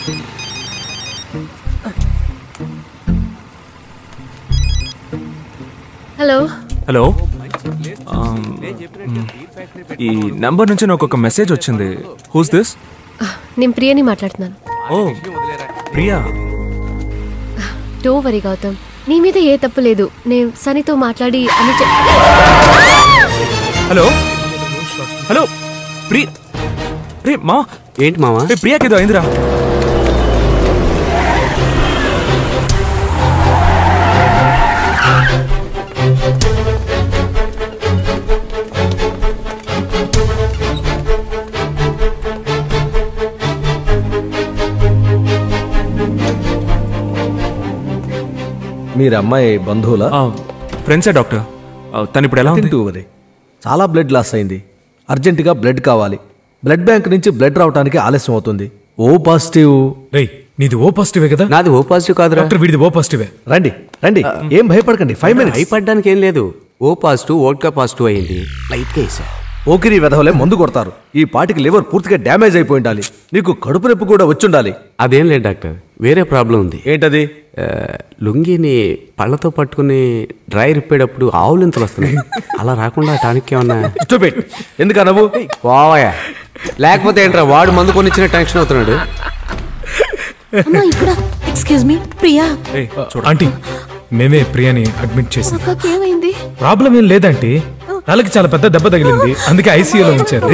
Hello hello, ఈ number నుంచి నాకు ఒక మెసేజ్ వచ్చింది. Who's this? నేను ప్రియని మాట్లాడుతున్నాను. ఓ ప్రియా. డో వరీ గౌతమ్, నీ మీద ఏ తప్పు లేదు. నేను సనీతో మాట్లాడి అని హలో హలో ప్రియా. రే మా ఏంటి మావా? ప్రియాకి ఏదో అయిందిరా. మీరు అమ్మాయి బంధువులా? ఫ్రెండ్సే డాక్టర్. తను ఇప్పుడు ఎలా ఉంది? చాలా బ్లడ్ లాస్ అయింది. అర్జెంటుగా బ్లడ్ కావాలి. బ్లడ్ బ్యాంక్ నుంచి బ్లడ్ రావడానికి ఆలస్యం అవుతుంది. O positive. రేయ్, నీది ఓ పాజిటివే కదా? నాది ఓ పాజిటివ్ కాదురా. డాక్టర్ వీడిది ఓ పాజిటివే. రండి రండి, ఏం భయపడకండి. 5 minutes. భయపడడానికి ఏం లేదు. ఓ పాజిటివ్ ఓట్కా పాజిటివ్ అయింది. లైట్గా వేసా. ఓకిరి వెధవలే మందు కొడతారు. ఈ పాటికి లివర్ పూర్తిగా డ్యామేజ్ అయిపోయి ఉండాలి. నీకు కడుపు నొప్పి కూడా వచ్చుండాలి. అదేం లేదు డాక్టర్, వేరే ప్రాబ్లం ఉంది. ఏంటది? లుంగిని పళ్ళతో పట్టుకుని డ్రై రిప్పేటప్పుడు ఆవులింతలు వస్తున్నాయి. అలా రాకుండా టానిక్ ఏమన్నా? ఎందుకు అనవు? పోవయా, లేకపోతే ఏంట్రా వాడు మందు కొనిచ్చిన టెన్షన్ అవుతున్నాడు. Excuse me, Priya. ఆంటీ, మేమే ప్రియాని అడ్మిట్ చేసాం. ఏమైంది? ప్రాబ్లం ఏం లేదంటీ, తలకి చాలా పెద్ద దెబ్బ తగిలింది, అందుకే ఐసీయూలో ఉంచారు.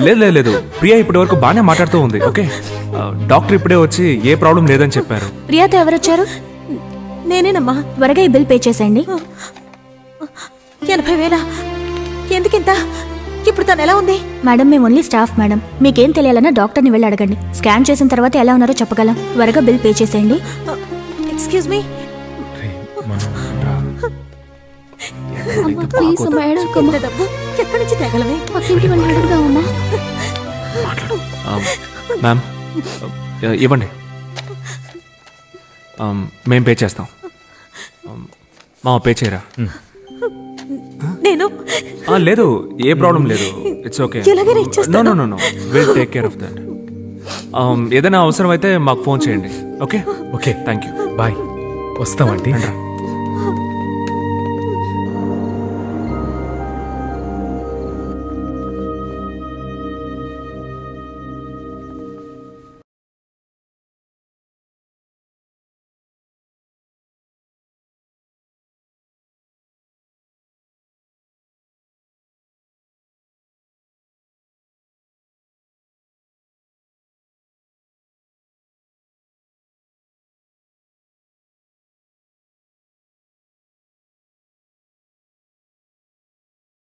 లేదు లేదు లేదు, ప్రియా ఇప్పటి వరకు బాగానే మాట్లాడుతూ ఉంది. ఓకే, డాక్టర్ ఇప్పుడే వచ్చి ఏ ప్రాబ్లం లేదని చెప్పారు. ప్రియాతో ఎవరు వచ్చారు? నేనేనమ్మా. త్వరగా ఈ బిల్ పే చేసేయండి. 80,000? ఎందుకింత? ఇప్పుడు తను ఎలా ఉంది? మేడం, మేము ఓన్లీ స్టాఫ్ మేడం. మీకేం తెలియాలన్నా డాక్టర్ని వెళ్ళి అడగండి. స్కాన్ చేసిన తర్వాత ఎలా ఉన్నారో చెప్పగలం. త్వరగా బిల్ పే చేసేయండి. Excuse me. ఎక్కడి నుంచి తగలవే? మ్యామ్ ఇవ్వండి, మేం పే చేస్తాం. మా పే చేయరా? నేను లేదు, ఏ ప్రాబ్లం లేదు. It's okay. No no no no, will take care of that. ఏదైనా అవసరం అయితే మాకు ఫోన్ చేయండి. Okay okay, thank you. Bye. వస్తామండి.